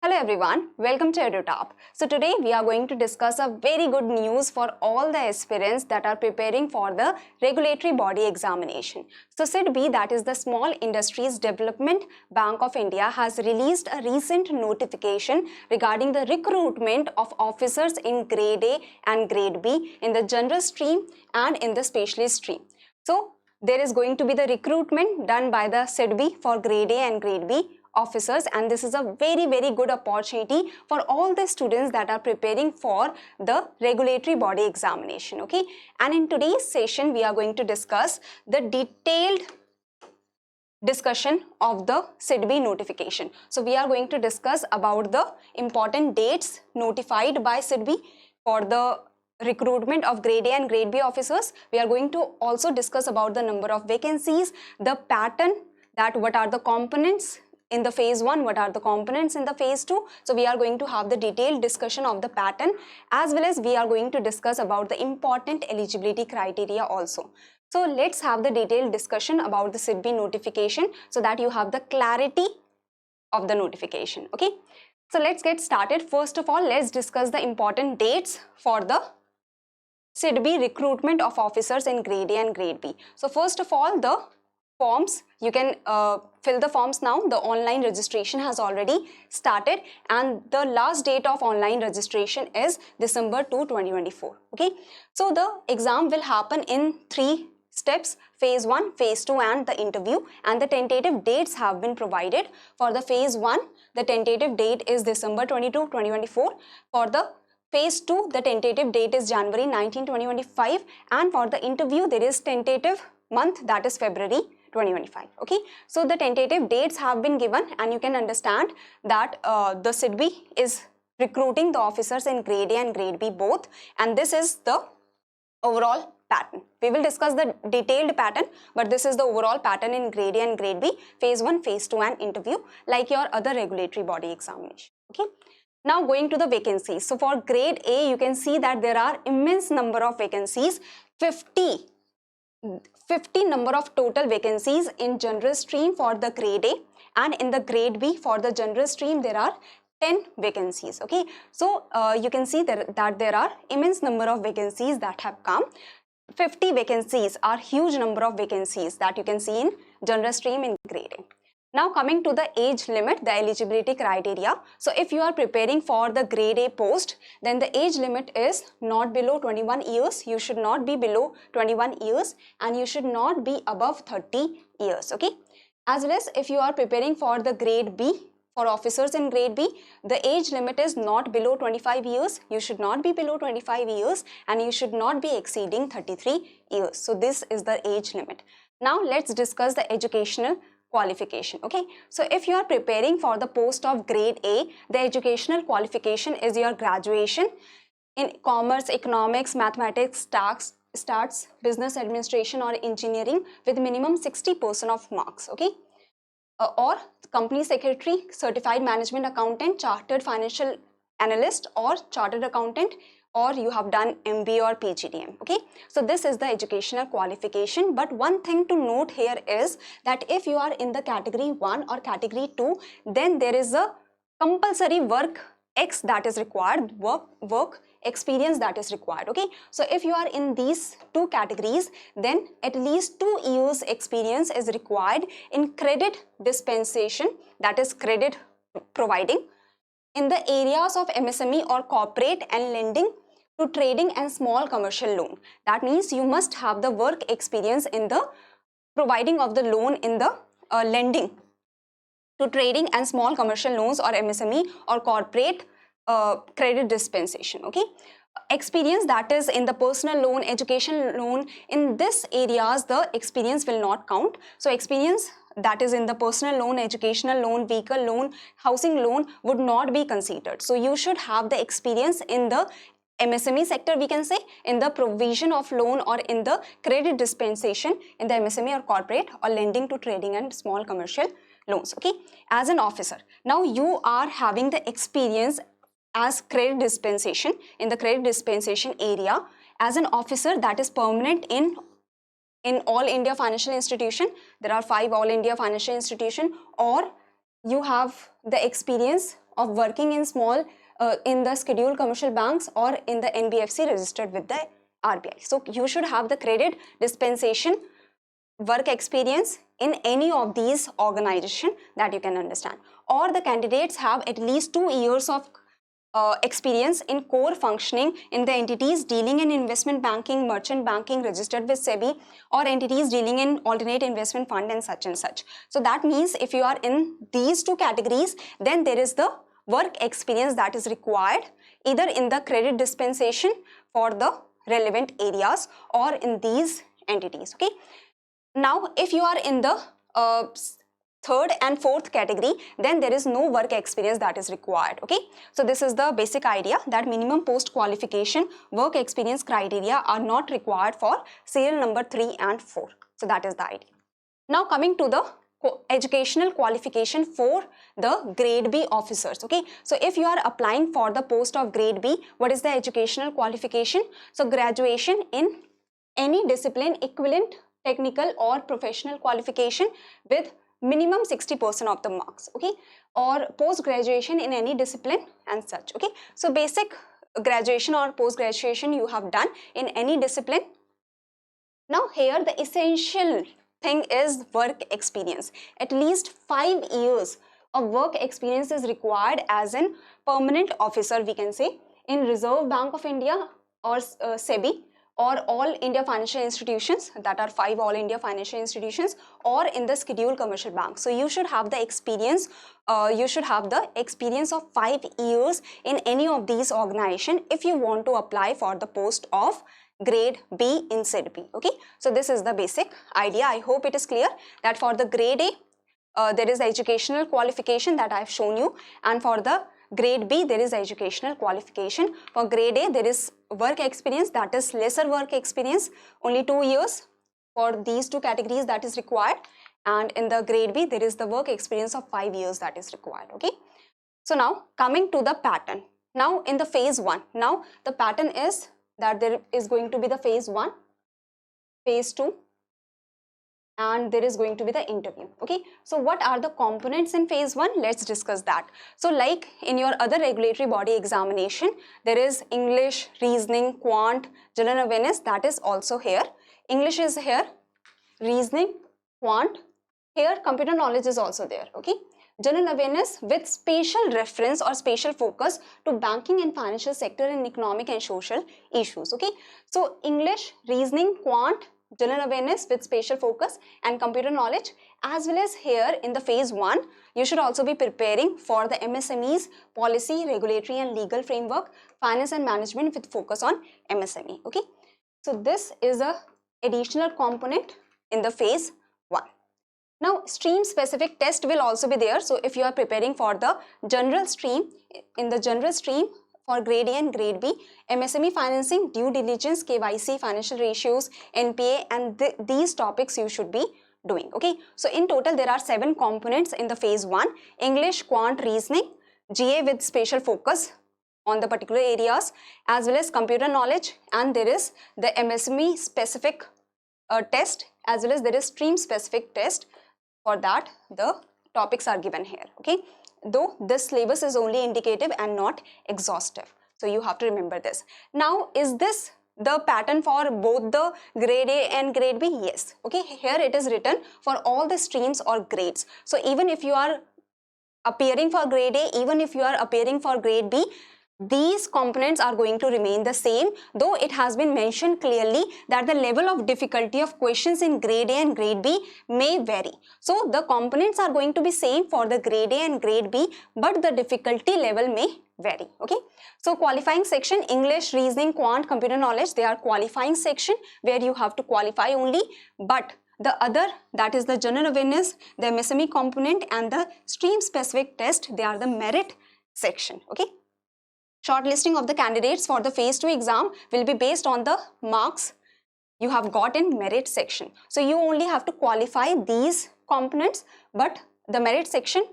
Hello everyone, welcome to EduTop. So today we are going to discuss a very good news for all the aspirants that are preparing for the regulatory body examination. So SIDBI, that is the Small Industries Development Bank of India, has released a recent notification regarding the recruitment of officers in Grade A and Grade B in the general stream and in the specialist stream. So there is going to be the recruitment done by the SIDBI for Grade A and Grade B officers, and this is a very good opportunity for all the students that are preparing for the regulatory body examination. Okay, and in today's session we are going to discuss the detailed discussion of the SIDBI notification. So we are going to discuss about the important dates notified by SIDBI for the recruitment of Grade A and Grade B officers. We are going to also discuss about the number of vacancies, the pattern, that what are the components in the phase 1, what are the components in the phase 2. So we are going to have the detailed discussion of the pattern, as well as we are going to discuss about the important eligibility criteria also. So let's have the detailed discussion about the SIDBI notification so that you have the clarity of the notification. Okay, so let's get started. First of all, let's discuss the important dates for the SIDBI recruitment of officers in Grade A and Grade B. So first of all, the forms, you can fill the forms now. The online registration has already started and the last date of online registration is December 2, 2024. Okay, so the exam will happen in 3 steps: phase 1, phase 2 and the interview, and the tentative dates have been provided. For the phase 1, the tentative date is December 22, 2024. For the phase 2, the tentative date is January 19, 2025, and for the interview there is tentative month, that is February 2025. Okay, so the tentative dates have been given and you can understand that the SIDBI is recruiting the officers in Grade A and Grade B both, and this is the overall pattern. We will discuss the detailed pattern, but this is the overall pattern in Grade A and Grade B, phase 1, phase 2 and interview, like your other regulatory body examination. Okay, now going to the vacancies. So for Grade A, you can see that there are immense number of vacancies, 50 number of total vacancies in general stream for the Grade A, and in the Grade B for the general stream there are 10 vacancies. Okay, so you can see that there are immense number of vacancies that have come. 50 vacancies are huge number of vacancies that you can see in general stream in Grade A. Now coming to the age limit, the eligibility criteria. So if you are preparing for the Grade A post, then the age limit is not below 21 years. You should not be below 21 years and you should not be above 30 years. Okay, as well as if you are preparing for the Grade B, for officers in Grade B, the age limit is not below 25 years. You should not be below 25 years and you should not be exceeding 33 years. So this is the age limit. Now let's discuss the educational qualification. Okay, so if you are preparing for the post of Grade A, the educational qualification is your graduation in commerce, economics, mathematics, stats, business administration or engineering with minimum 60% of marks. Okay, or company secretary, certified management accountant, chartered financial analyst or chartered accountant, or you have done MBA or PGDM. Okay, so this is the educational qualification. But one thing to note here is that if you are in the category 1 or category 2, then there is a compulsory work X that is required, work experience that is required. Okay, so if you are in these 2 categories, then at least 2 years experience is required in credit dispensation, that is credit providing in the areas of MSME or corporate and lending to trading and small commercial loan. That means you must have the work experience in the providing of the loan in the lending to trading and small commercial loans or MSME or corporate credit dispensation. Okay, experience that is in the personal loan, education loan, in this areas the experience will not count. So experience that is in the personal loan, educational loan, vehicle loan, housing loan would not be considered. So you should have the experience in the MSME sector, we can say, in the provision of loan or in the credit dispensation in the MSME or corporate or lending to trading and small commercial loans. Okay, as an officer, now you are having the experience as credit dispensation in the credit dispensation area as an officer that is permanent in All India Financial Institution. There are 5 All India Financial Institution, or you have the experience of working in small in the scheduled commercial banks or in the NBFC registered with the RBI. So you should have the credit dispensation work experience in any of these organizations that you can understand, or the candidates have at least 2 years of experience in core functioning in the entities dealing in investment banking, merchant banking registered with SEBI, or entities dealing in alternate investment fund and such and such. So that means if you are in these 2 categories, then there is the work experience that is required either in the credit dispensation for the relevant areas or in these entities. Okay. Now, if you are in the third and fourth category, then there is no work experience that is required. Okay, so this is the basic idea that minimum post qualification work experience criteria are not required for serial number 3 and 4. So that is the idea. Now coming to the educational qualification for the grade B officers. Okay, so if you are applying for the post of grade B, what is the educational qualification? So graduation in any discipline equivalent technical or professional qualification with minimum 60% of the marks, okay, or post graduation in any discipline and such. Okay, so basic graduation or post graduation you have done in any discipline. Now here the essential thing is work experience. At least 5 years of work experience is required as an permanent officer, we can say, in Reserve Bank of India or SEBI, or all India financial institutions, that are 5 all India financial institutions, or in the scheduled commercial bank. So you should have the experience, of 5 years in any of these organizations if you want to apply for the post of grade B in SIDBI. Okay, so this is the basic idea. I hope it is clear that for the grade A, there is educational qualification that I have shown you, and for the grade B there is educational qualification. For grade A there is work experience, that is lesser work experience, only 2 years for these 2 categories that is required, and in the grade B there is the work experience of 5 years that is required. Okay, so now coming to the pattern. Now in the phase 1, now the pattern is that there is going to be the phase 1, phase 2, and there is going to be the interview. Okay, so what are the components in phase 1? Let's discuss that. So like in your other regulatory body examination, there is English, reasoning, quant, general awareness, that is also here. English is here, reasoning, quant, here computer knowledge is also there. Okay, general awareness with special reference or special focus to banking and financial sector and economic and social issues. Okay, so English, reasoning, quant, general awareness with spatial focus and computer knowledge, as well as here in the phase 1 you should also be preparing for the MSMEs, policy, regulatory and legal framework, finance and management with focus on MSME. Okay, so this is a additional component in the phase 1. Now stream specific test will also be there. So if you are preparing for the general stream, in the general stream for grade A and grade B, MSME financing, due diligence, KYC, financial ratios, NPA, and these topics you should be doing. Okay, so in total there are 7 components in the phase 1, English, quant, reasoning, GA with special focus on the particular areas, as well as computer knowledge, and there is the MSME specific test, as well as there is stream specific test. For that the topics are given here. Okay, though this syllabus is only indicative and not exhaustive, so you have to remember this. Now is this the pattern for both the grade A and grade B? Yes. Okay, here it is written for all the streams or grades. So even if you are appearing for grade A, even if you are appearing for grade B, these components are going to remain the same, though it has been mentioned clearly that the level of difficulty of questions in grade A and grade B may vary. So the components are going to be same for the grade A and grade B, but the difficulty level may vary. Okay, so qualifying section, English, reasoning, quant, computer knowledge, they are qualifying section where you have to qualify only, but the other, that is the general awareness, the MSME component and the stream specific test, they are the merit section. Okay, shortlisting of the candidates for the phase 2 exam will be based on the marks you have got in merit section. So you only have to qualify these components, but the merit section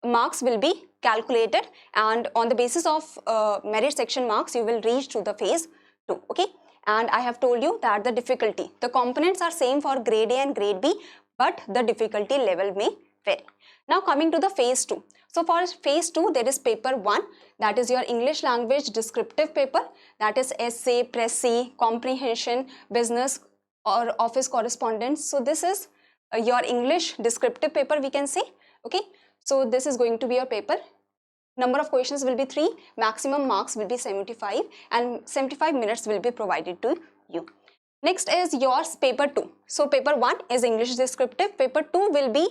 marks will be calculated, and on the basis of merit section marks you will reach to the phase 2. Okay, and I have told you that the difficulty, the components are same for grade A and grade B, but the difficulty level may vary. Now coming to the phase 2. So for phase 2, there is paper 1, that is your English language descriptive paper, that is essay, précis, comprehension, business or office correspondence. So this is your English descriptive paper, we can say. Okay, so this is going to be your paper. Number of questions will be 3, maximum marks will be 75, and 75 minutes will be provided to you. Next is yours paper 2. So paper 1 is English descriptive, paper 2 will be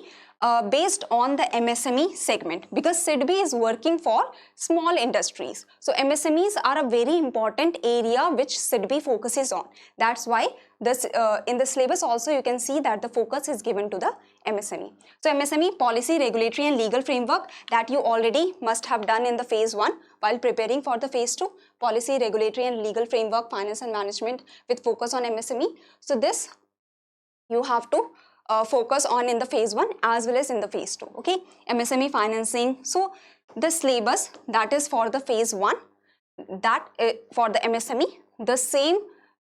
based on the MSME segment, because SIDBI is working for small industries. So MSMEs are a very important area which SIDBI focuses on. That's why this in the syllabus also you can see that the focus is given to the MSME. So MSME policy, regulatory and legal framework, that you already must have done in the phase 1 while preparing for the phase 2. Policy, regulatory and legal framework, finance and management with focus on MSME. So this you have to focus on in the phase 1 as well as in the phase 2. Okay, MSME financing. So the syllabus that is for the phase 1, that for the MSME, the same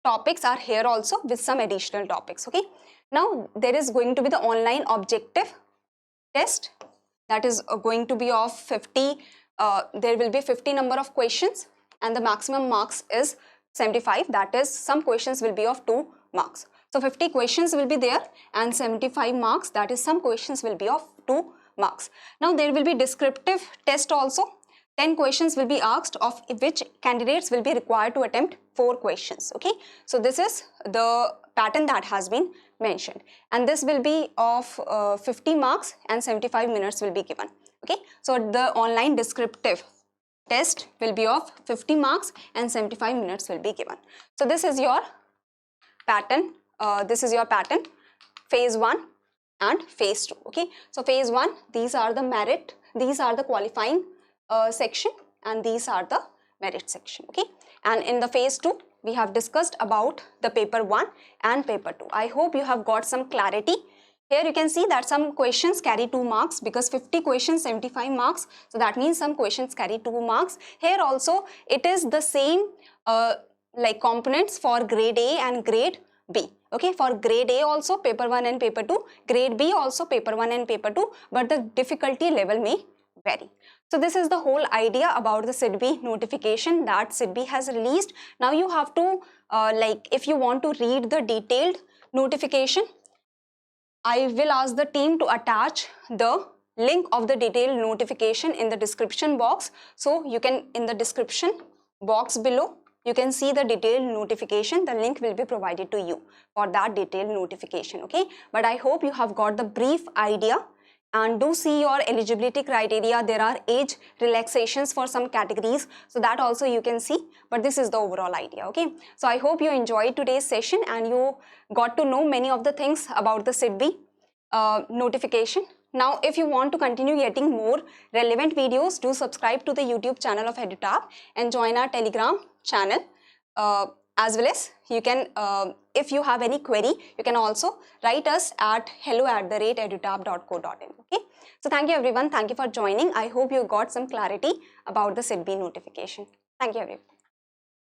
topics are here also with some additional topics. Okay, now there is going to be the online objective test, that is going to be of 50. There will be 50 number of questions and the maximum marks is 75, that is some questions will be of 2 marks. So 50 questions will be there and 75 marks, that is some questions will be of 2 marks. Now there will be descriptive test also. 10 questions will be asked, of which candidates will be required to attempt 4 questions. Okay, so this is the pattern that has been mentioned, and this will be of 50 marks and 75 minutes will be given. Okay, so the online descriptive test will be of 50 marks and 75 minutes will be given. So this is your pattern. This is your pattern, phase 1 and phase 2. Okay, so phase 1, these are the merit, these are the qualifying section, and these are the merit section. Okay, and in the phase 2 we have discussed about the paper 1 and paper 2. I hope you have got some clarity. Here you can see that some questions carry 2 marks, because 50 questions 75 marks, so that means some questions carry 2 marks. Here also it is the same like components for grade A and grade B. Okay, for grade A also paper 1 and paper 2, grade B also paper 1 and paper 2, but the difficulty level may vary. So this is the whole idea about the SIDBI notification that SIDBI has released. Now you have to like if you want to read the detailed notification, I will ask the team to attach the link of the detailed notification in the description box. So you can, in the description box below, you can see the detailed notification. The link will be provided to you for that detailed notification. Okay, but I hope you have got the brief idea, and do see your eligibility criteria. There are age relaxations for some categories, so that also you can see, but this is the overall idea. Okay, so I hope you enjoyed today's session and you got to know many of the things about the SIDBI notification. Now if you want to continue getting more relevant videos, do subscribe to the YouTube channel of EduTap and join our Telegram channel, as well as you can if you have any query, you can also write us at hello@edutap.co.in. Okay, so thank you everyone, thank you for joining. I hope you got some clarity about the SIDBI notification. Thank you everyone.